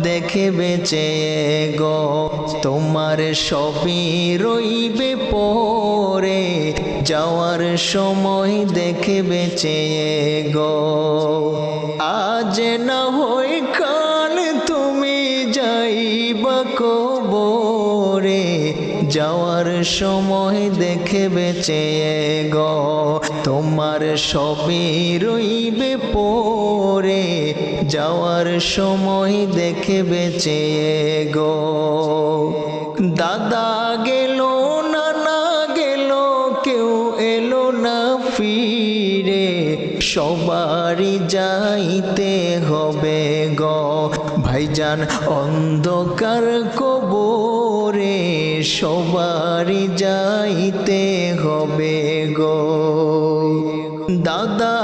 দেখবে চেয়ে গো, তোমার সবই রইবে পরে, যাওয়ার সময় দেখবে চেয়ে গো। আজ না হয় কাল তুমি যাইবা কবরে, যাওয়ার সময় দেখবে চেয়ে গো, তোমার সবই রইবে পরে, যাওয়ার সময় দেখবে চেয়ে গো। দাদা গেল নানা গেল কেউ এলো না ফিরে, সবারই যাইতে হবে গো ভাইজান অন্ধকার কবরে, সবারই যাইতে হবে গো। দাদা